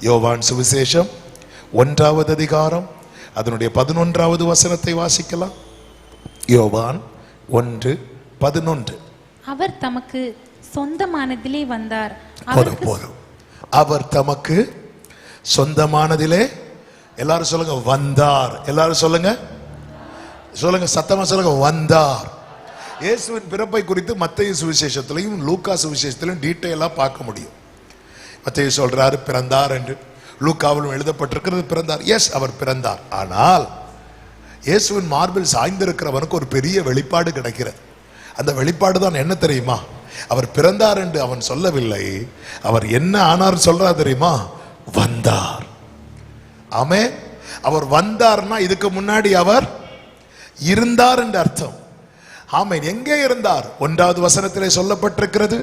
யோவான் சுவிசேஷம் 1வது அதிகாரம் அதனுடைய 11வது வசனத்தை வாசிக்கலாம். யோவான் 1:11. அவர் தமக்கு சொந்தமானதிலே வந்தார். போதும். அவர் தமக்கு சொந்தமானதிலே, எல்லாரும் சொல்லுங்க வந்தார். எல்லாரும் சொல்லுங்க, சத்தமா சொல்லுங்க வந்தார். இயேசுவின் பிறப்பை குறித்து மத்தேயு சுவிசேஷத்திலையும் லூக்கா சுவிசேஷத்திலையும் டீட்டெயிலா பார்க்க முடியும். மத்தேயு சொல்றாரு பிறந்தார் என்று, லூக்காவிலும் எழுதப்பட்டிருக்கிறது பிறந்தார். எஸ், அவர் பிறந்தார். ஆனால் இயேசுவின் மார்பில் சாய்ந்திருக்கிறவனுக்கு ஒரு பெரிய வெளிப்பாடு கிடைக்கிறது. அந்த வெளிப்பாடு தான் என்ன தெரியுமா? அவர் பிறந்தார் என்று அவன் சொல்லவில்லை, அவர் என்ன ஆனார் சொல்றா தெரியுமா? வந்தார். ஆமென். அவர் வந்தார்னா இதுக்கு முன்னாடி அவர் இருந்தார் என்று அர்த்தம். ஆமென். எங்கே இருந்தார்? 1வது வசனத்திலே சொல்லப்பட்டிருக்கிறது,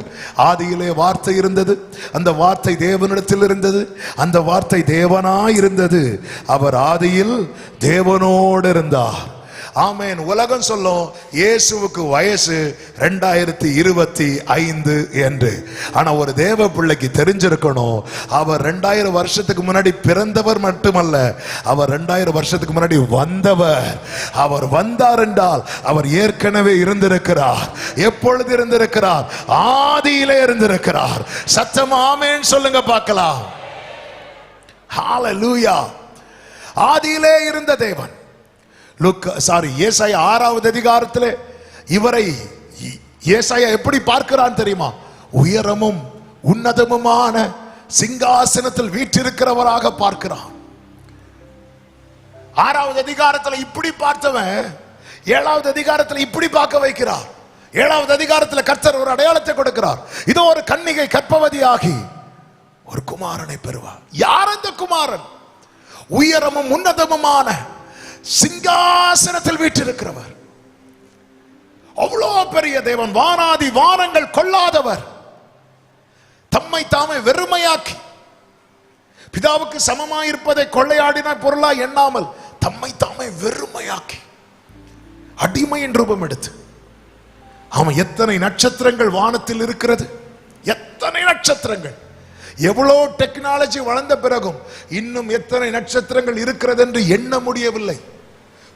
ஆதியிலே வார்த்தை இருந்தது, அந்த வார்த்தை தேவனிடத்தில் இருந்தது, அந்த வார்த்தை தேவனாய் இருந்தது, அவர் ஆதியில் தேவனோடு இருந்தார். ஆமென். உலகம் சொல்லும் இயேசுவுக்கு வயசு 2025 என்று. ஆனா ஒரு தேவ பிள்ளைக்கு தெரிஞ்சிருக்கணும், அவர் 2000 வருஷத்துக்கு முன்னாடி பிறந்தவர் மட்டுமல்ல, அவர் 2000 வருஷத்துக்கு முன்னாடி வந்தவர். அவர் வந்தார் என்றால் அவர் ஏற்கனவே இருந்திருக்கிறார். எப்பொழுது இருந்திருக்கிறார்? ஆதியிலே இருந்திருக்கிறார். சத்தம் ஆமென் சொல்லுங்க பார்க்கலாம். ஹalleluya. ஆதியிலே இருந்த தேவன். ஏசாயா 6வது அதிகாரத்திலே இவரை ஏசாயா எப்படி பார்க்கிறான் தெரியுமா? உயரமும் உன்னதமுமான சிங்காசனத்தில் வீற்றிருக்கிறவராக பார்க்கிறான். 6வது அதிகாரத்தில் இப்படி பார்த்தவன் 7வது அதிகாரத்தில் இப்படி பார்க்க வைக்கிறார். 7வது அதிகாரத்தில் கர்த்தர் ஒரு அடையாளத்தை கொடுக்கிறார். இதோ ஒரு கன்னிகை கர்ப்பவதியாகி ஒரு குமாரனை பெறுவார். யார் அந்த குமாரன்? உயரமும் உன்னதமுமான சிங்காசனத்தில் வீற்றிருக்கிறவர். அவ்வளோ பெரிய தேவன், வானாதி வானங்கள் கொள்ளாதவர், தம்மை தாமே வெறுமையாக்கி பிதாவுக்கு சமமாயிருப்பதை கொள்ளையாடின பொருளா எண்ணாமல் தம்மை தாமே வெறுமையாக்கி அடிமையின் ரூபம் எடுத்து. அவன் எத்தனை நட்சத்திரங்கள் வானத்தில் இருக்கிறது, எத்தனை நட்சத்திரங்கள்! எவ்வளோ டெக்னாலஜி வளர்ந்த பிறகும் இன்னும் எத்தனை நட்சத்திரங்கள் இருக்கிறது என்று எண்ண முடியவில்லை.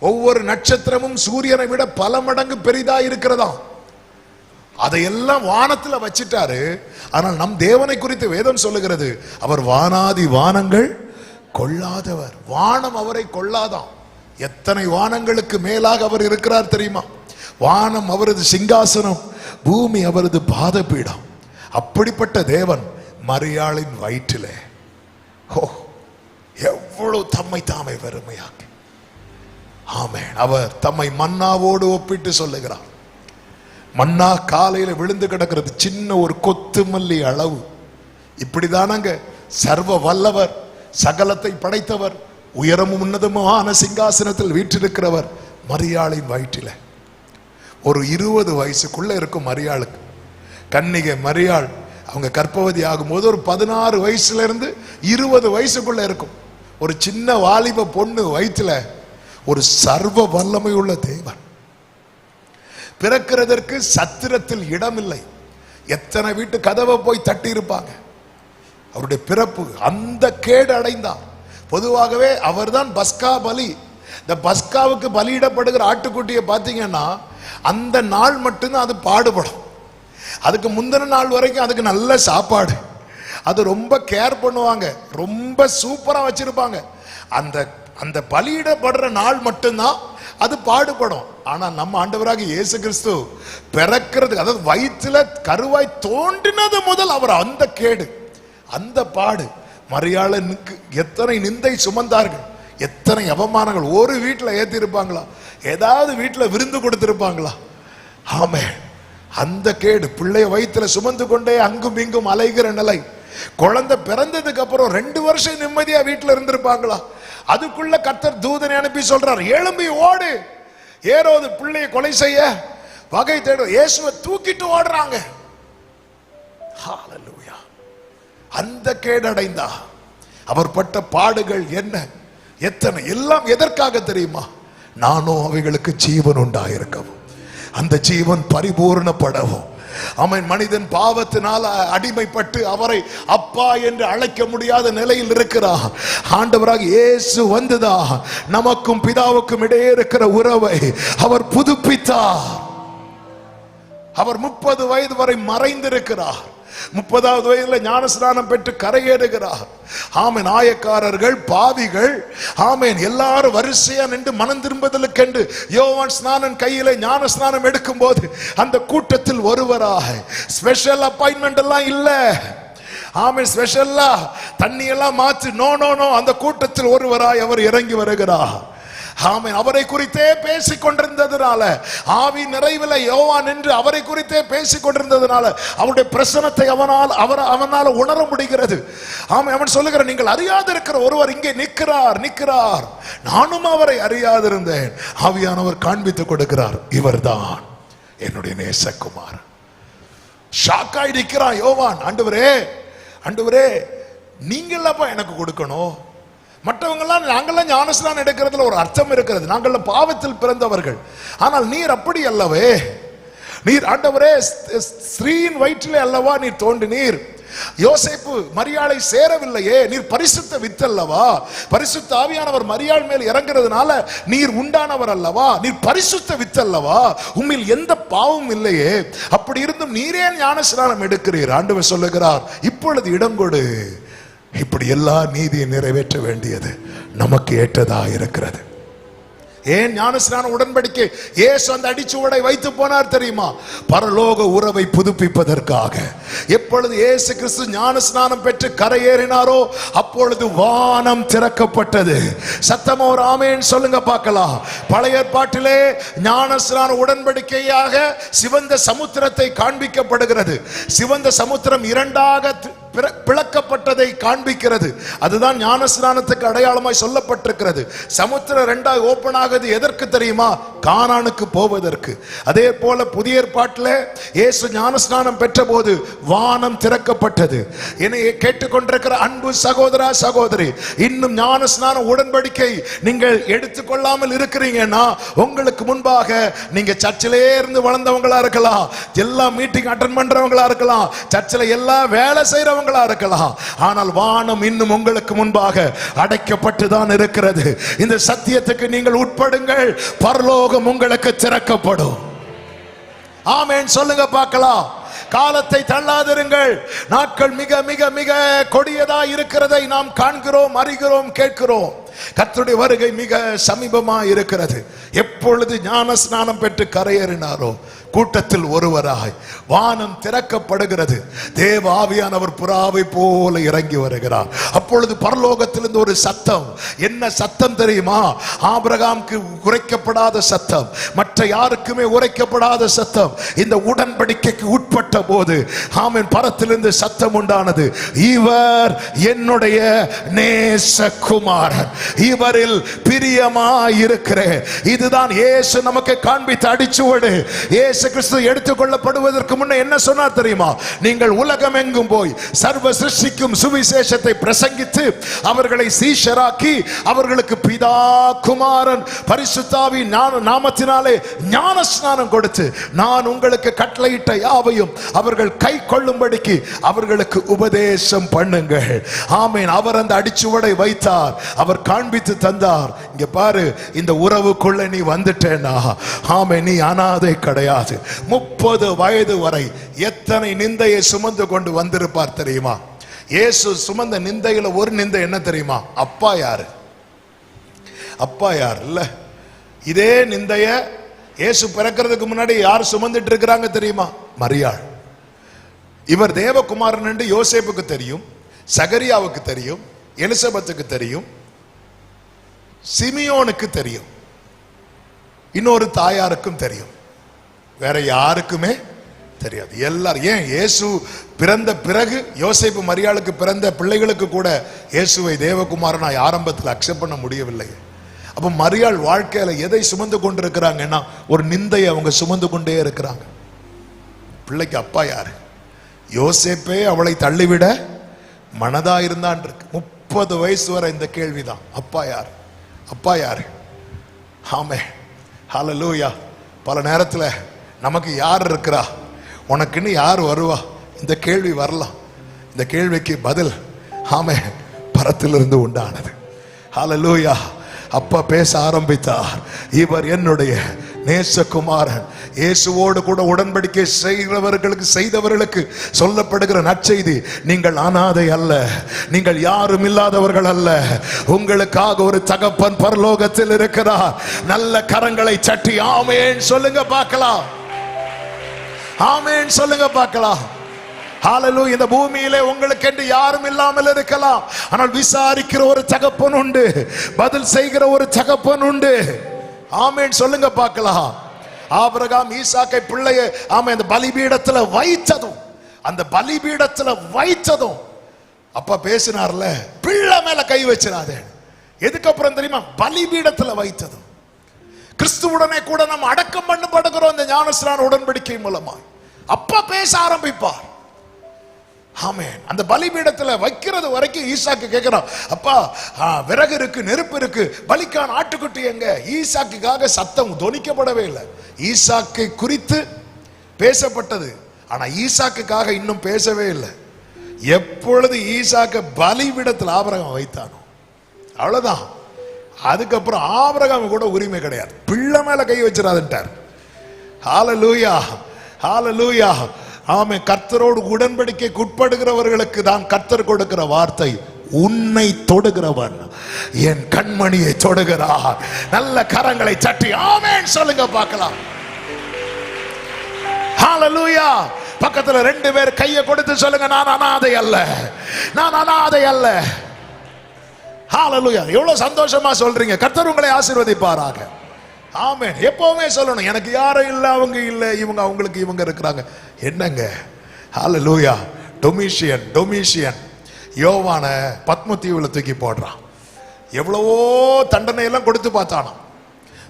ஒவ்வொரு நட்சத்திரமும் சூரியனை விட பல மடங்கு பெரிதா இருக்கிறதா. அதையெல்லாம் வானத்தில் வச்சிட்டாரு. ஆனால் நம் தேவனை குறித்து வேதம் சொல்லுகிறது, அவர் வானாதி வானங்கள் கொள்ளாதவர். வானம் அவரை கொள்ளாதான். எத்தனை வானங்களுக்கு மேலாக அவர் இருக்கிறார் தெரியுமா? வானம் அவரது சிங்காசனம், பூமி அவரது பாதபீடம். அப்படிப்பட்ட தேவன் மரியாளின் வயிற்றிலே எவ்வளவு தம்மை தாமே வெறுமையாக்கி. ஆமென். அவர் தம்மை மன்னாவோடு ஒப்பிட்டு சொல்லுகிறார். மன்னா காலையில விழுந்து கிடக்கிறது, சின்ன ஒரு கொத்து மல்லி அளவு. இப்படிதானங்க சர்வ வல்லவர், சகலத்தை படைத்தவர், உயரமும் உன்னதமான சிங்காசனத்தில் வீற்றிருக்கிறவர் மரியாளின் வயிற்றில. ஒரு 20 வயசுக்குள்ள இருக்கும் மரியாளுக்கு. கன்னிகை மரியாள் அவங்க கர்ப்பவதி ஆகும்போது ஒரு 16 வயசுல இருந்து 20 வயசுக்குள்ள இருக்கும். ஒரு சின்ன வாலிப பொண்ணு வயிற்றுல ஒரு சர்வ வல்லமை உள்ள தேவன். பிறக்கிறதற்கு சத்திரத்தில் இடமில்லை. எத்தனை வீட்டு கதவை போய் தட்டி இருப்பாங்க. அவருடைய பிறப்பு அந்த கேடு அடைந்தார். பொதுவாகவே அவர்தான் பஸ்கா பலி. இந்த பஸ்காவுக்கு பலியிடப்படுகிற ஆட்டுக்குட்டியை பார்த்தீங்கன்னா அந்த நாள் மட்டும்தான் அது பாடுபடும். அதுக்கு முந்தின நாள் வரைக்கும் அதுக்கு நல்ல சாப்பாடு, அது ரொம்ப கேர் பண்ணுவாங்க, ரொம்ப சூப்பரா வச்சிருப்பாங்க. அந்த அந்த பலியிடப்படுற நாள் மட்டும்தான் அது பாடுபடும். ஆனா நம்ம ஆண்டவராக இயேசு கிறிஸ்து பிறக்கிறதுக்கு, அதாவது வயிற்றுல கருவாய் தோன்றினது முதல் அவர் அந்த கேடு, அந்த பாடு. மரியாளுக்கு எத்தனை நிந்தை சுமந்தார்கள், எத்தனை அவமானங்கள். ஒரு வீட்டுல ஏத்தி இருப்பாங்களா? ஏதாவது வீட்டுல விருந்து கொடுத்திருப்பாங்களா? ஆமே. அந்த கேடு. பிள்ளைய வயிற்றுல சுமந்து கொண்டே அங்கும் இங்கும் அலைகிற நிலை. குழந்தை பிறந்ததுக்கு அப்புறம் 2 வருஷம் நிம்மதியா வீட்டுல இருந்திருப்பாங்களா? அதுக்குள்ள கர்த்தர் தூதனை அனுப்பி சொல்றார், எழும்பி ஓடு. ஏரோது பிள்ளையை கொலை செய்ய வகை தேடும். இயேசுவை தூக்கிட்டு ஓடுறாங்க. ஹalleluya. அந்த கேடடைந்தா அவர் பட்ட பாடுகள் என்ன, எத்தனை, எல்லாம் எதற்காக தெரியுமா? நானும் அவைகளுக்கு ஜீவன் உண்டாயிருக்கவும், அந்த ஜீவன் பரிபூர்ணப்படவும், ஆமென். மனிதன் பாவத்தினால் அடிமைப்பட்டு அவரை அப்பா என்று அழைக்க முடியாத நிலையில் இருக்கிறார். ஆண்டவராக இயேசு வந்துதா நமக்கும் பிதாவுக்கும் இடையே இருக்கிற உறவை அவர் புதுப்பித்தார். அவர் 30 வயது வரை மறைந்திருக்கிறார். 30வது வயதுல ஞானஸ்நானம் பெற்று கரையேறுகிறார். ஆமென். ஆயக்காரர்கள், பாவிகள், ஆமென், எல்லாரும் வரிசையா நின்று மனம் திரும்புதலுக்கென்று யோவான் ஸ்நானன் கையில ஞான ஸ்நானம் எடுக்கும் போது அந்த கூட்டத்தில் ஒருவராக, ஸ்பெஷல் அப்பாயின்மெண்ட் எல்லாம் இல்ல, ஆமென், ஸ்பெஷல்லா தண்ணி எல்லாம் மாற்றி, நோ நோ நோ, அந்த கூட்டத்தில் ஒருவராய் அவர் இறங்கி வருகிறார். ஆமென். அவரை குறித்தே பேசிக் கொண்டிருந்ததுனால, ஆவி நிறைவில் யோவான் என்று அவரை குறித்தே பேசிக் கொண்டிருந்ததுனால அவருடைய பிரசனத்தை அவனால் உணர முடிகிறது. ஆமென். அவன் சொல்லுகிறான், நீங்கள் அறியாது இருக்கிற ஒருவர் இங்கே நிற்கிறார், நானும் அவரை அறியாதிருந்தேன். ஆவியானவர் காண்பித்துக் கொடுக்கிறார், இவர்தான் என்னுடைய நேசகுமார். ஷாக்காய் நிற்கிறான் யோவான். ஆண்டவரே நீங்களப்பா எனக்கு கொடுக்கணும், மற்றவங்கெல்லாம் நாங்கள்லாம் ஞானஸ்நானம் எடுக்கிறதுல ஒரு அர்த்தம் இருக்கிறது, நாங்கள்லாம் பாவத்தில் பிறந்தவர்கள், ஆனால் நீர் அப்படி அல்லவே, நீர் ஆண்டவரே ஸ்ரீயின் வயிற்றிலே அல்லவா நீர் தோன்றினீர், யோசேப்பு மரியாளை சேரவில்லையே, நீர் பரிசுத்த வித்தல்லவா, பரிசுத்த ஆவியானவர் மரியாள் மேல் இறங்குறதுனால நீர் உண்டானவர் அல்லவா, நீர் பரிசுத்த வித்தல்லவா, உம்மில் எந்த பாவமும் இல்லையே, அப்படி இருந்தும் நீரே ஞானஸ்நானம் எடுக்கிறீர். ஆண்டவர் சொல்லுகிறார், இப்பொழுது இடம் கொடு, இப்படி எல்லா நீதியை நிறைவேற்ற வேண்டியது நமக்கு ஏற்றதா இருக்கிறது. ஏன் ஞானஸ்நான உடன்படிக்கை இயேசு அந்த அடிச்சுவடை வைத்து போனார் தெரியுமா? பரலோக உறவை புதுப்பிப்பதற்காக. எப்பொழுது இயேசு கிறிஸ்து ஞானஸ்நானம் பெற்று கரையேறினாரோ அப்பொழுது வானம் திறக்கப்பட்டது. சத்தமா ஒரு ஆமென் சொல்லுங்க பார்க்கலாம். பழைய ஏற்பாட்டிலே ஞானஸ்நான உடன்படிக்கையாக சிவந்த சமுத்திரத்தை காண்பிக்கப்படுகிறது. சிவந்த சமுத்திரம் இரண்டாக பிளக்கப்பட்டதை காண்பிக்கிறது. அதுதான் ஞானஸ்நானத்துக்கு அடையாளமாய் சொல்லப்பட்டிருக்கிறது. சமுத்திரம் ரெண்டாக ஓபன் ஆகுது எதற்கு தெரியுமா? கானானுக்கு போவதற்கு. அதே போல புதிய ஏற்பாட்டில் இயேசு ஞானஸ்நானம் பெற்ற போது வானம் திறக்கப்பட்டது. என்னை கேட்டுக்கொண்டிருக்கிற அன்பு சகோதரா சகோதரி, இன்னும் ஞானஸ்நான உடன்படிக்கை நீங்கள் எடுத்துக்கொள்ளாமல் இருக்கிறீங்கன்னா உங்களுக்கு முன்பாக நீங்க சர்ச்சிலே இருந்து வளர்ந்தவங்களா இருக்கலாம், எல்லா மீட்டிங் அட்டெண்ட் பண்றவங்களா இருக்கலாம், சர்ச்சில் எல்லா வேலை செய்யறவங்க இருக்கலாம், ஆனால் வானம் இன்னும் உங்களுக்கு முன்பாக அடைக்கப்பட்டுதான் இருக்கிறது. இந்த சத்தியத்துக்கு நீங்கள் உட்படுங்கள், பரலோகம் உங்களுக்கு திறக்கப்படும். ஆமென் சொல்லுங்க பார்க்கலாம். காலத்தை தள்ளாதிருங்கள். நாட்கள் மிக மிக மிக கொடியதா இருக்கிறதை நாம் காண்கிறோம், அறிகிறோம், கேட்கிறோம். கர்த்தருடைய வருகை மிக சமீபமா இருக்கிறது. எப்பொழுது ஞான ஸ்நானம் பெற்று கரையேறினாரோ கூட்டத்தில் ஒருவராய் வானம் திறக்கப்படுகிறது. தேவ ஆவியானவர் புறாவை போல இறங்கி வருகிறார். அப்பொழுது பரலோகத்திலிருந்து ஒரு சத்தம். என்ன சத்தம் தெரியுமா? ஆபிரகாமுக்கு உரைக்கப்படாத சத்தம், மற்ற யாருக்குமே உரைக்கப்படாத சத்தம். இந்த உடன்படிக்கைக்கு உட்பட்ட போது ஆமென் பரத்திலிருந்து சத்தம் உண்டானது. இவர் என்னுடைய நேசகுமாரன், இவரில் பிரியமாயிருக்கிறேன். இதுதான் இயேசு நமக்கு காண்பித்த அடிச்சுவடு. இயேசு கிறிஸ்து எடுத்துக்கொள்ளப்படுவதற்கு முன்ன என்ன சொன்னார் தெரியுமா? நீங்கள் உலகம் எங்கும் போய் சர்வ சிருஷ்டிக்கும் சுவிசேஷத்தை பிரசங்கித்து அவர்களை சீஷராக்கி அவர்களுக்கு பிதா குமாரன் பரிசுத்தாவி நாமத்தினாலே ஞான ஸ்நானம் கொடுத்து நான் உங்களுக்கு கட்டளையிட்ட யாவையும் அவர்கள் கை கொள்ளும்படிக்கு அவர்களுக்கு உபதேசம் பண்ணுங்கள். ஆமென். அவர் அந்த அடிச்சுவடை வைத்தார், அவர் காண்பித்து தந்தார். இங்க பாரு, இந்த உறவுக்குள்ள நீ வந்துட்டேனா, ஆமென், நீ அனாதை கிடையாது. 30 வயது வரை எத்தனை நிந்தையை சுமந்து கொண்டு வந்திருப்பார் தெரியுமா? இயேசு சுமந்த நிந்தையில ஒரு நிந்தை என்ன தெரியுமா? அப்பா யாரு, அப்பா யார் இல்ல. இதே நிந்தைய இயேசு பிறக்கிறதுக்கு முன்னாடி யார் சுமந்துட்டு இருக்கிறாங்க தெரியுமா? மரியாள். இவர் தேவகுமாரன் என்று யோசேப்புக்கு தெரியும், சகரியாவுக்கு தெரியும், எலிசபெத்துக்கு தெரியும், சிமியோனுக்கு தெரியும், இன்னொரு தாயாருக்கும் தெரியும், வேற யாருக்குமே தெரியாது. எல்லாரும். ஏன் இயேசு பிறந்த பிறகு யோசேப்பு மரியாளுக்கு பிறந்த பிள்ளைகளுக்கு கூட இயேசுவை தேவகுமாரனாய் ஆரம்பத்தில் அக்செப்ட் பண்ண முடியவில்லை. அப்ப மரியாள் வாழ்க்கையில எதை சுமந்து கொண்டிருக்கிறாங்கன்னா ஒரு நிந்தையை அவங்க சுமந்து கொண்டே இருக்கிறாங்க. பிள்ளைக்கு அப்பா யாரு? யோசேப்பே அவளை தள்ளிவிட மனதா இருந்தான் இருக்கு. 30 வயசு வரை இந்த கேள்விதான், அப்பா யாரு, அப்பா யாரு? ஆமே, ஹல்லேலூயா. பல நேரத்தில் நமக்கு யார் இருக்கிறா? உனக்குன்னு யார் வருவா? இந்த கேள்வி வரலாம். இந்த கேள்விக்கு பதில் ஆமே பரத்திலிருந்து உண்டானது. ஹல்லேலூயா. அப்பா பேச ஆரம்பித்தார், இவர் என்னுடைய நேசகுமாரன். இயேசுவோடு கூட உடன்படிக்கை செய்தவர்களுக்கு சொல்லப்படுகிற நற்செய்தி, நீங்கள் அனாதை அல்ல, நீங்கள் யாரும் இல்லாதவர்கள் அல்ல, உங்களுக்காக ஒரு தகப்பன் பரலோகத்தில் இருக்கிறார். நல்ல கரங்களை சட்டி ஆமென் சொல்லுங்க பார்க்கலாம். ஆமென் சொல்லுங்க பார்க்கலாம். ஹல்லேலூயா. இந்த பூமியிலே உங்களுக்கு என்று யாரும் இல்லாமல் இருக்கலாம், ஆனால் விசாரிக்கிற ஒரு தகப்பன் உண்டு, பதில் செய்கிற ஒரு தகப்பன் உண்டு. ஆமென் சொல்லுங்க பார்க்கலாம். ஆபிரகாம் ஈசாக்கை பிள்ளைய அந்த பலிபீடத்துல வைத்ததும், அந்த பலிபீடத்துல வைத்ததும் அப்பா பேசினார்ல, பிள்ளை மேல கை வச்சிடாதே. எதுக்கப்புறம் தெரியுமா? பலிபீடத்துல வைத்ததும். கிறிஸ்துவுடனே கூட நம்ம அடக்கம் பண்ணப்படுகிறோம் இந்த ஞானஸ்நான உடன்படிக்கை மூலமா. அப்பா பேச ஆரம்பிப்பார். ஆமென். அந்த பலிபீடத்துல வைக்கிறது வரைக்கும் ஈசாக்கு கேட்கிறான், அப்பா விறகு இருக்கு, நெருப்பு இருக்கு, பலிக்கான ஆட்டுக்குட்டி எங்க? ஈசாக்குக்காக சத்தம் தொனிக்கப்படவே இல்லை. ஈசாக்கை குறித்து பேசப்பட்டது, ஆனா ஈசாக்குக்காக இன்னும் பேசவே இல்லை. எப்பொழுது ஈசாக்கு பலிபீடத்தில் ஆபிரகாம் வைத்தானோ அவ்வளவுதான். அதுக்கப்புறம் ஆபிரகாம் கூட உரிமை கிடையாது, பிள்ளை மேல கை வச்சிடாதுட்டார். ஹல்லேலூயா, ஹல்லேலூயா. ஆமே. கர்த்தரோடு உடன்படிக்கைக்கு உட்படுகிறவர்களுக்கு தான் கர்த்தர் கொடுக்கிற வார்த்தை, உன்னை தொடுகிறவன் என் கண்மணியை தொடுகிறார். நல்ல கரங்களை சட்டி ஆமென் சொல்லுங்க பார்க்கலாம். ஹல்லேலூயா. பக்கத்துல 2 பேர் கையை கொடுத்து சொல்லுங்க, நான் அனாதை அல்ல, நான் அனாதை அல்ல. ஹல்லேலூயா. எவ்வளவு சந்தோஷமா சொல்றீங்க. கர்த்தர் உங்களை ஆசீர்வதிப்பாராக. ஆமென். எப்பவுமே சொல்லணும், எனக்கு யாரும் இல்லை, அவங்க இல்லை, இவங்க அவங்களுக்கு இவங்க இருக்கிறாங்க. என்னங்க? ஹல்லேலூயா. டொமிஷியன் யோவான பத்மதீவுல தூக்கி போடுறான். எவ்வளவோ தண்டனை எல்லாம் கொடுத்து பார்த்தானா.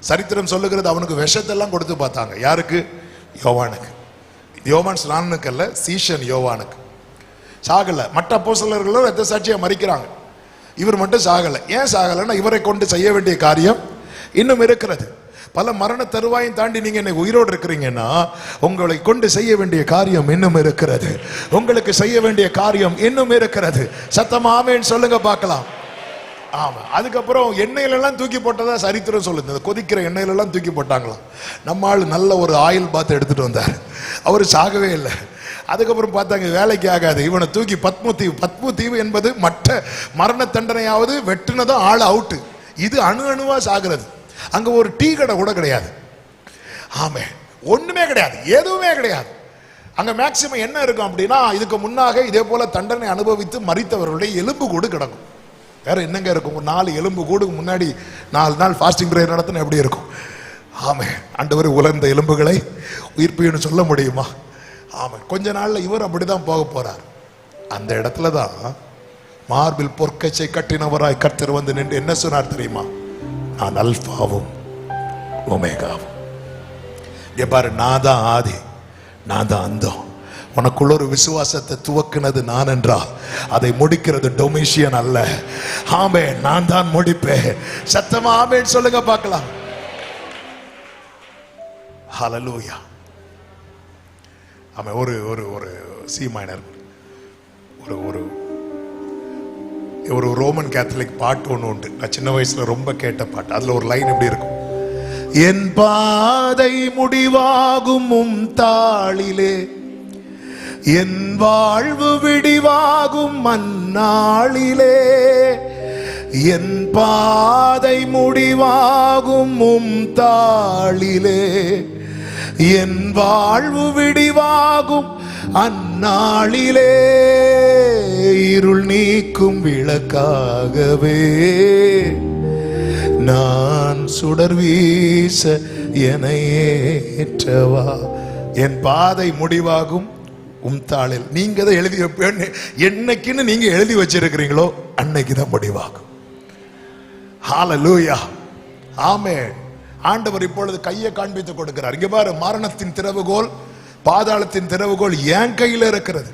சரித்திரம் சொல்லுகிறது, அவனுக்கு விஷத்தெல்லாம் கொடுத்து பார்த்தாங்க. யாருக்கு? யோவானுக்கு. யோவான் ஸ்நானனுக்கு அல்ல, சீஷன் யோவானுக்கு. சாகல. மற்ற அப்போஸ்தலர்களும் ரத்த சாட்சியா மரிக்கிறாங்க, இவர் மட்டும் சாகல. ஏன் சாகலைன்னா, இவரை கொண்டு செய்ய வேண்டிய காரியம் இன்னும் இருக்கிறது. பல மரண தருவாயும் தாண்டி நீங்க என்ன உயிரோடு இருக்கிறீங்கன்னா, உங்களை கொண்டு செய்ய வேண்டிய காரியம் இன்னும் இருக்கிறது. உங்களுக்கு செய்ய வேண்டிய காரியம் இன்னும் இருக்கிறது. சத்தமா ஆமென் சொல்லுங்க பார்க்கலாம். ஆமா. அதுக்கப்புறம் எண்ணெயில எல்லாம் தூக்கி போட்டதா சரித்திரம் சொல்லுது. கொதிக்கிற எண்ணெயில எல்லாம் தூக்கி போட்டாங்களாம். நம்ம ஆள் நல்ல ஒரு ஆயில் பாத் எடுத்துட்டு வந்தார், அவரு சாகவே இல்லை. அதுக்கப்புறம் பார்த்தாங்க வேலைக்கு ஆகாது, இவனை தூக்கி பத்மதீவு என்பது மற்ற மரண தண்டனையாவது வெட்டுனதும் ஆள் அவுட்டு, இது அணுவா சாகிறது. அங்க ஒரு டீ கடை கூட கிடையாது. ஆமே. ஒண்ணுமே கிடையாது, எதுவுமே கிடையாது. அங்க மேக்சிமம் என்ன இருக்கும் அப்படின்னா, இதுக்கு முன்னாக இதே போல தண்டனை அனுபவித்து மரித்தவர்களுடைய எலும்பு கூடு கிடக்கும். வேற என்னங்க இருக்கும்? 4 எலும்பு கூடுக்கு முன்னாடி 4 நாள் ஃபாஸ்டிங் பிரேயர் நடத்தின எப்படி இருக்கும்? ஆமே. ஆண்டவர் உலர்ந்த எலும்புகளை உயிர்ப்பின்னு சொல்ல முடியுமா? ஆமா. கொஞ்ச நாள்ல இவர் அப்படிதான் போக போறார். அந்த இடத்துல தான் மார்பில் பொற்கச்சை கட்டினவராய் கர்த்தர் வந்து நின்று என்ன சொன்னார் தெரியுமா? நான் அல்பாவும் ஒமேகாவும். பாரு, நான் தான் ஆதி, நான் தான் அந்தம். உனக்குள்ள ஒரு விசுவாசத்தை துவக்கினது நான் என்றால் அதை முடிக்கிறது டொமிஷியன் அல்ல. ஆமே, நான் தான் முடிப்பேன். சத்தமா ஆமென் சொல்லுங்க பார்க்கலாம். ஹல்லேலூயா. ஆமே. ஒரு ஒரு ஒரு சி மைனர் ஒரு ஒரு ரோமன் கேத்தலிக் பாட்டு ஒன்று உண்டு. நான் சின்ன வயசுல ரொம்ப கேட்ட பாட்டு. அதுல ஒரு லைன் எப்படி இருக்கும்? என் பாதை முடிவாகும் உம் தாளிலே, என் வாழ்வு விடிவாகும் மன்னாளிலே, என் பாதை முடிவாகும் உம் தாளிலே, என் வாழ்வு விடிவாகும் அந்நாளிலே, இருள் நீக்கும் விளக்காகவே நான் சுடர் வீச ஏற்றவா. என் பாதை முடிவாகும் உம் தாளில். நீங்க தான் எழுதி என்னைக்குன்னு நீங்க எழுதி வச்சிருக்கிறீங்களோ அன்னைக்குதான் முடிவாகும். ஹல்லேலூயா. ஆமென். ஆண்டவர் இப்பொழுது கையை காண்பித்து கொடுக்கிறார். இங்க பாரு, மரணத்தின் திறவுகோல், பாதாளத்தின் திறவுகோல் என் கையில இருக்கிறது.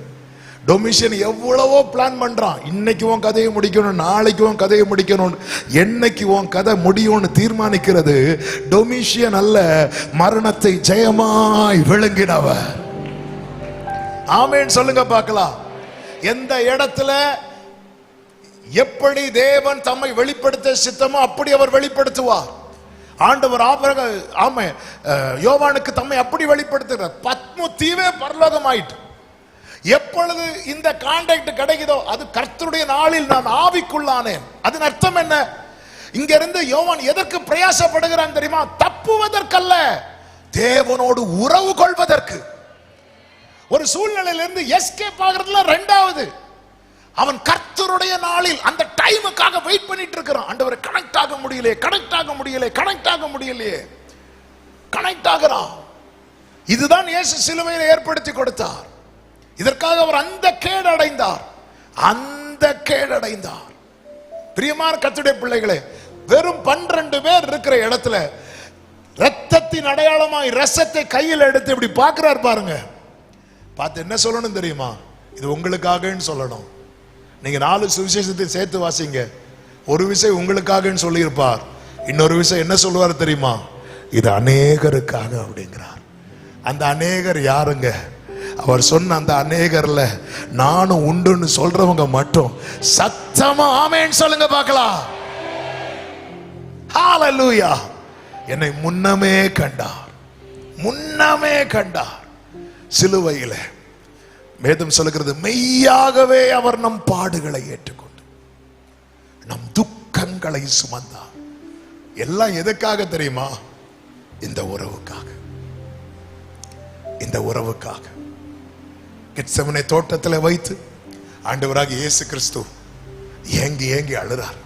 டொமிஷியன் எவ்வளவோ பிளான் பண்றான். இன்னைக்கு உன் கதையை முடிக்கணும், நாளைக்கு உன் கதையை முடிக்கணும், என்னைக்கு உன் கதை முடியும்னு தீர்மானிக்கிறது டொமிஷியன் அல்ல, மரணத்தை ஜெயமாய் விளங்கினவர். ஆமென் சொல்லுங்க பார்க்கலாம். எந்த இடத்துல எப்படி தேவன் தம்மை வெளிப்படுத்த சித்தமோ அப்படி அவர் வெளிப்படுத்துவார். ஆண்டவர் யோவானுக்கு தம்மை அப்படி வெளிப்படுத்துகிறார். பத்மு தீவே பரலோகம் ஆயிட்டு. எப்பொழுது இந்த கான்டாக்ட் கிடைக்குதோ அது கர்த்தருடைய நாளில் நான் ஆவிக்குள்ளானேன். அதன் அர்த்தம் என்ன? இங்க இருந்து யோவான் எதற்கு பிரயாசப்படுகிறான் தெரியுமா? தப்புவதற்கல்ல, தேவனோடு உறவு கொள்வதற்கு. ஒரு சூழ்நிலையிலிருந்து எஸ்கேப் ஆகிறதுல ரெண்டாவது, அவன் கர்த்தருடைய நாளில் அந்த டைமுக்காக வெயிட் பண்ணிட்டு இருக்கிறான். ஆண்டவரை கனெக்ட் ஆக முடியலையே, கனெக்ட் ஆக முடியலையே, கனெக்ட் ஆக முடியலையே, கனெக்ட் ஆகிறான். இதுதான் இயேசு சிலுவையில் ஏற்படுத்தி கொடுத்தார். இதற்காக அவர் அந்த கேடு அடைந்தார், அந்த கேடு அடைந்தார். பிரியமான கர்த்தருடைய பிள்ளைகளே, வெறும் 12 பேர் இருக்கிற இடத்துல ரத்தத்தின் அடையாளமாய் ரசத்தை கையில் எடுத்து இப்படி பார்க்கிறார் பாருங்க. பார்த்து என்ன சொல்லணும் தெரியுமா? இது உங்களுக்காகன்னு சொல்லணும். நீங்க 4 சுவிசேஷத்தை சேர்த்து வாசிங்க. ஒரு விஷயம் உங்களுக்காகன்னு சொல்லி இருப்பார், இன்னொரு விஷயம் என்ன சொல்லுவார் தெரியுமா? இது அநேகருக்காக அப்படிங்கிறார். அந்த அநேகர் யாருங்க? அவர் சொன்ன அந்த அநேகர்ல நானும் உண்டுன்னு சொல்றவங்க மட்டும் சத்தமா ஆமென் சொல்லுங்க பார்க்கலாம். ஹalleluya. என்னை முன்னமே கண்டார், முன்னமே கண்டார். சிலுவையில வேதம் சொல்லுகிறது, மெய்யாகவே அவர் நம் பாடுகளை ஏற்றுக்கொண்டு நம் துக்கங்களை சுமந்தார். எல்லாம் எதுக்காக தெரியுமா? இந்த உறவுக்காக, இந்த உறவுக்காக. கெத்செமனே தோட்டத்தில் வைத்து ஆண்டவராகிய இயேசு கிறிஸ்து ஏங்கி ஏங்கி அழுறார்.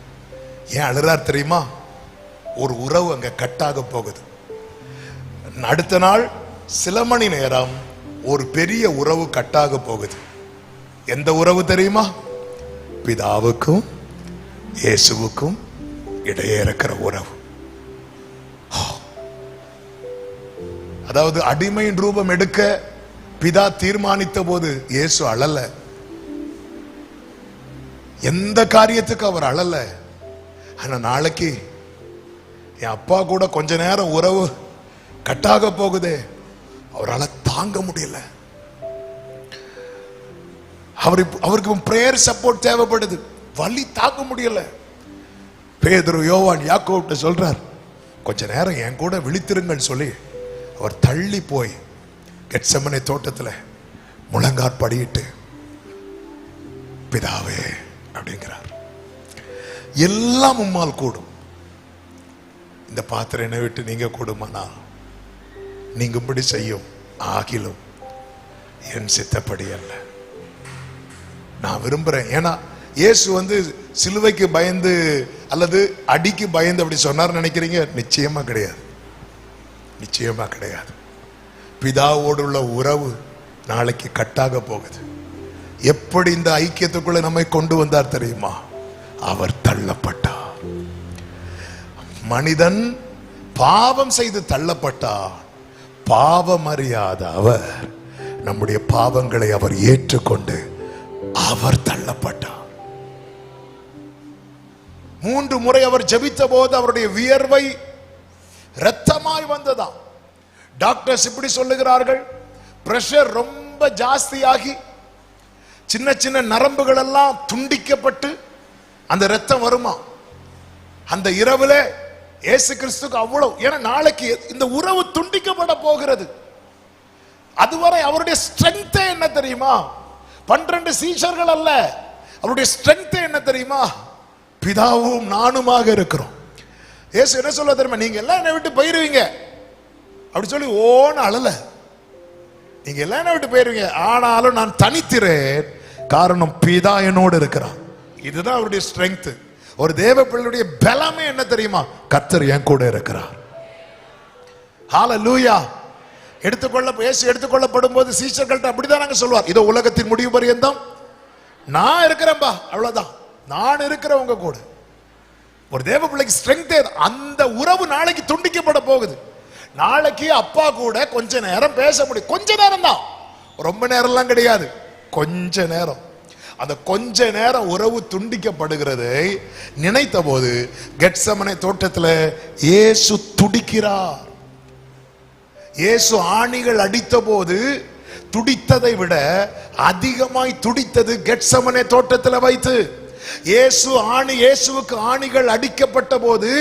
ஏன் அழுறார் தெரியுமா? ஒரு உறவு அங்க கட்டாக போகுது. அடுத்த நாள் சில மணி நேரம் ஒரு பெரிய உறவு கட்டாக போகுது. எந்த உறவு தெரியுமா? பிதாவுக்கும் இயேசுவுக்கும் இடையே இருக்கிற உறவு. அதாவது அடிமையின் ரூபம் எடுக்க பிதா தீர்மானித்த போது இயேசு அழல. எந்த காரியத்துக்கு அவர் அழல. ஆனா நாளைக்கு என் அப்பா கூட கொஞ்ச நேரம் உறவு கட்டாக போகுதே, அவரால் தாங்க முடியல. அவருக்கு பிரேயர் சப்போர்ட் தேவைப்படுது, வலி தாங்க முடியல. பேதுரு, யோவான், யாக்கோபு சொல்றார், கொஞ்ச நேரம் என் கூட விழித்திருங்கன்னு சொல்லி அவர் தள்ளி போய் கெத்செமனே தோட்டத்தில் முழங்காற்படியிட்டு பிதாவே அப்படிங்கிறார். எல்லாம் உம்மால் கூடும், இந்த பாத்திரம் என்னை விட்டு நீங்க கூடுமானா நீங்கும்படி செய்யும், ஆகிலும் என் சித்தப்படி அல்ல, நான் விரும்புறேன். ஏன்னா இயேசு சிலுவைக்கு பயந்து அல்லது அடிக்கு பயந்து அப்படி சொன்னார் நினைக்கிறீங்க? நிச்சயமா கிடையாது, நிச்சயமா கிடையாது. பிதாவோடு உள்ள உறவு நாளைக்கு கட்டாக போகுது. எப்படி இந்த ஐக்கியத்துக்குள்ள நம்மை கொண்டு வந்தார் தெரியுமா? அவர் தள்ளப்பட்டார். மனிதன் பாவம் செய்து தள்ளப்பட்டார். பாவம் அறியாத அவர் நம்முடைய பாவங்களை அவர் ஏற்றுக்கொண்டு அவர் தள்ளப்பட்டார். 3 முறை அவர் ஜெபித்த போது அவருடைய வியர்வை இரத்தமாய் வந்ததா. டாக்டர்ஸ் இப்படி சொல்லுகிறார்கள், பிரஷர் ரொம்ப ஜாஸ்தியாகி சின்ன சின்ன நரம்புகள் எல்லாம் துண்டிக்கப்பட்டு அந்த இரத்தம் வருமா. அந்த இரவுல இயேசு கிறிஸ்துக்கு அவ்வளவு, ஏன்னா நாளைக்கு இந்த உறவு துண்டிக்கப்பட போகிறது. அதுவரை அவருடைய ஸ்ட்ரெங்த் என்ன தெரியுமா? 12 சீஷர்கள் அல்ல, அவருடைய ஸ்ட்ரெங்த் என்ன தெரியுமா? பிதாவும் நானுமாக இருக்கிறோம். இயேசு என்ன சொல்ல தெரியுமா? நீங்க எல்லாம் என்னை விட்டு போயிருவீங்க அப்படி சொல்லி ஓன அழல. நீங்க எல்லாம் என்னை விட்டு போயிருவீங்க, ஆனாலும் நான் தனித்திறேன், காரணம் பிதா என்னோடு இருக்கிறான். இதுதான் அவருடைய ஸ்ட்ரெங்த். ஒரு தேவ பிள்ளையுடைய பலமே என்ன தெரியுமா? கர்த்தர் என் கூட இருக்கிறார். ஹalleluya. இயேசு எடுத்துக்கொள்ளப்படும் போது சீஷர்கள்ட்ட அப்படிதான் நாங்க சொல்வார், இதோ உலகத்தின் முடிவு பரியந்தம் நான் இருக்கிறேன்பா, அவ்வளவுதான், நான் இருக்கிறேன் உங்க கூட. ஒரு தேவ பிள்ளைக்கு ஸ்ட்ரெங்த். அந்த உறவு நாளைக்கு துண்டிக்கப்பட போகுது. நாளைக்கு அப்பா கூட கொஞ்ச நேரம் பேச முடியும், கொஞ்ச நேரம் தான், ரொம்ப நேரம்லாம் கிடையாது, கொஞ்ச நேரம். அந்த கொஞ்ச நேரம் உறவு துண்டிக்கப்படுகிறதை நினைத்த போது கெத்செமனே தோட்டத்தில் இயேசு துடிக்கிறார். இயேசு ஆணிகள் அடித்த போது துடித்ததை விட அதிகமாய் துடித்தது கெத்செமனே தோட்டத்தில் வைத்து. இயேசுவுக்கு ஆணிகள் அடிக்கப்பட்ட போது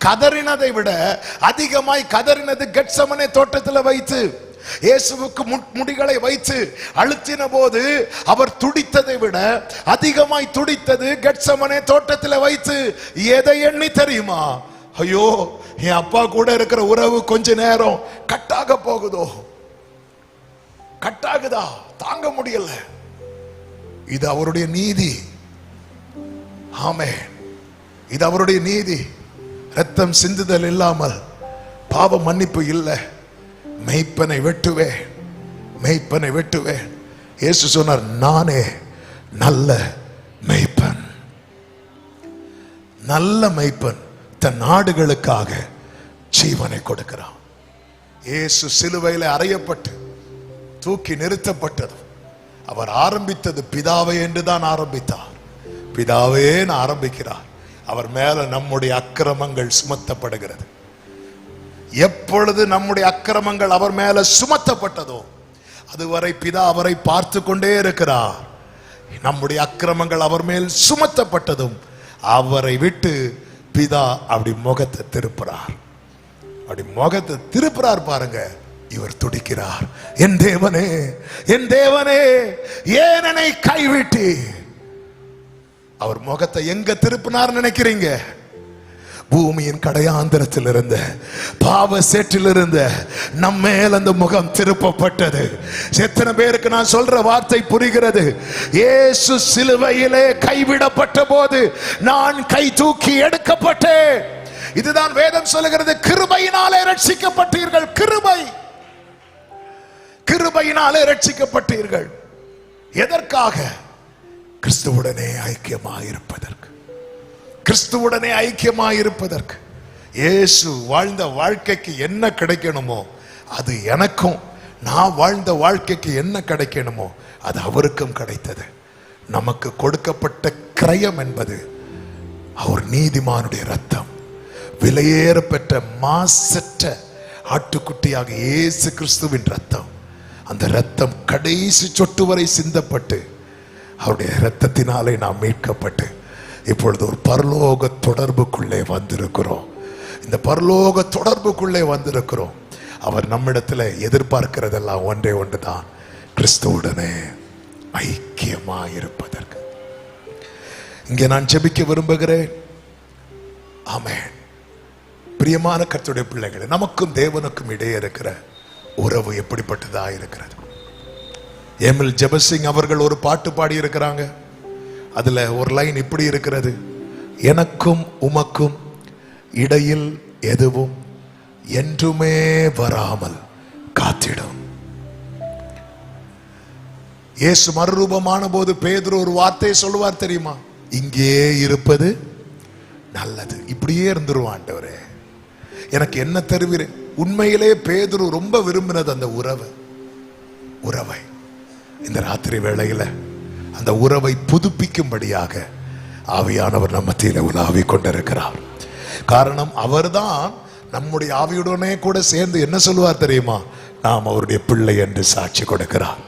கதறினதை விட அதிகமாய் கதறினது கெத்செமனே தோட்டத்தில் வைத்து. இயேசுவுக்கு முடிகளை வைத்து அழுத்தின போது அவர் துடித்ததை விட அதிகமாய் துடித்தது கெத்செமனே தோட்டத்தில் வைத்து. எதை எண்ணி தெரியுமா? ஐயோ, என் அப்பா கூட இருக்கிற உறவு கொஞ்ச நேரம் கட்டாக போகுதோ, கட்டாகுதா, தாங்க முடியல. இது அவருடைய நீதி. ஆமென். இது அவருடைய நீதி. ரத்தம் சிந்துதல் இல்லாமல் பாவ மன்னிப்பு இல்லை. மெய்ப்பனை வெட்டுவேன், மெய்ப்பனை வெட்டுவேன். இயேசு சொன்னார், நானே நல்ல மெய்ப்பன். நல்ல மெய்ப்பன் தன் ஆடுகளுக்காக ஜீவனை கொடுக்கிறான். இயேசு சிலுவையில் அறையப்பட்டு தூக்கி நிறுத்தப்பட்டது அவர் ஆரம்பித்தது பிதாவே என்றுதான் ஆரம்பித்தார். பிதாவே ஆரம்பிக்கிறார். அவர் மேல நம்முடைய அக்கிரமங்கள் சுமத்தப்படுகிறது. எப்பொழுது நம்முடைய அக்கிரமங்கள் அவர் மேல சுமத்தப்பட்டதோ அதுவரை பிதா அவரை பார்த்து கொண்டே இருக்கிறார். நம்முடைய அக்கிரமங்கள் அவர் மேல் சுமத்தப்பட்டதும் அவரை விட்டு பிதா அப்படி முகத்தை திருப்புறார். அப்படி முகத்தை திருப்புறார் பாருங்க. இவர் துடிக்கிறார், என் தேவனே, என் தேவனே, ஏன் என்னை கைவிட்டு. அவர் முகத்தை எங்க திருப்பினார் நினைக்கிறீங்க? பூமியின் கடையாந்திரத்தில் இருந்த பாவ சேற்றில் இருந்த நம்மேல் அந்த முகம் திருப்பப்பட்டது. எத்தனை பேருக்கு நான் சொல்ற வார்த்தை புரிகிறது? இயேசு சிலுவையிலே கைவிடப்பட்ட போது நான் கை தூக்கி எடுக்கப்பட்டேன். இதுதான் வேதம் சொல்லுகிறது. கிருபையினாலே ரட்சிக்கப்பட்டீர்கள். கிருபை, கிருபையினாலே ரட்சிக்கப்பட்டீர்கள். எதற்காக? கிறிஸ்துவுடனே ஐக்கியமாயிருப்பதற்கு. கிறிஸ்துவுடனே ஐக்கியமாயிருப்பதற்கு. இயேசு வாழ்ந்த வாழ்க்கைக்கு என்ன கிடைக்கணுமோ அது எனக்கும், நான் வாழ்ந்த வாழ்க்கைக்கு என்ன கிடைக்கணுமோ அது அவருக்கும் கிடைத்தது. நமக்கு கொடுக்கப்பட்ட கிரயம் என்பது அவர் நீதிமானுடைய ரத்தம். விலையேற பெற்ற மாசற்ற ஆட்டுக்குட்டியாக இயேசு கிறிஸ்துவின் ரத்தம். அந்த ரத்தம் கடைசி சொட்டு வரை சிந்தப்பட்டு அவருடைய ரத்தத்தினாலே நாம் மீட்கப்பட்டு இப்பொழுது ஒரு பரலோக தொடர்புக்குள்ளே வந்திருக்கிறோம். இந்த பரலோக தொடர்புக்குள்ளே வந்திருக்கிறோம். அவர் நம்மிடத்தில் எதிர்பார்க்கிறதெல்லாம் ஒன்றே ஒன்றுதான், கிறிஸ்துவுடனே ஐக்கியமாயிருப்பதற்கு. இங்கே நான் ஜெபிக்க விரும்புகிறேன். ஆமென். பிரியமான கர்த்தருடைய பிள்ளைகளே, நமக்கும் தேவனுக்கும் இடையே இருக்கிற உறவு எப்படிப்பட்டதா இருக்கிறது? எம்எல் ஜெபசிங் அவர்கள் ஒரு பாட்டு பாடி இருக்கிறாங்க. அதுல ஒரு லைன் இப்படி இருக்கிறது: எனக்கும் உமக்கும் இடையில் எதுவும் என்றுமே வராமல் காத்திடும். இயேசு மறுரூபமான போது பேதுரு ஒரு வார்த்தை சொல்லுவார் தெரியுமா? இங்கே இருப்பது நல்லது. இப்படியே இருந்துருவான் ஆண்டவரே, எனக்கு என்ன தருவீர்? உண்மையிலே பேதுரு ரொம்ப விரும்பினது அந்த உறவை. இந்த ராத்திரி வேளையில அந்த உறவை புதுப்பிக்கும்படியாக ஆவியானவர் நம்ம மத்தியில உலாவி கொண்டிருக்கிறார். காரணம், அவர்தான் நம்முடைய ஆவியுடனே கூட சேர்ந்து என்ன சொல்லுவார் தெரியுமா? நாம் அவருடைய பிள்ளை என்று சாட்சி கொடுக்கிறார்.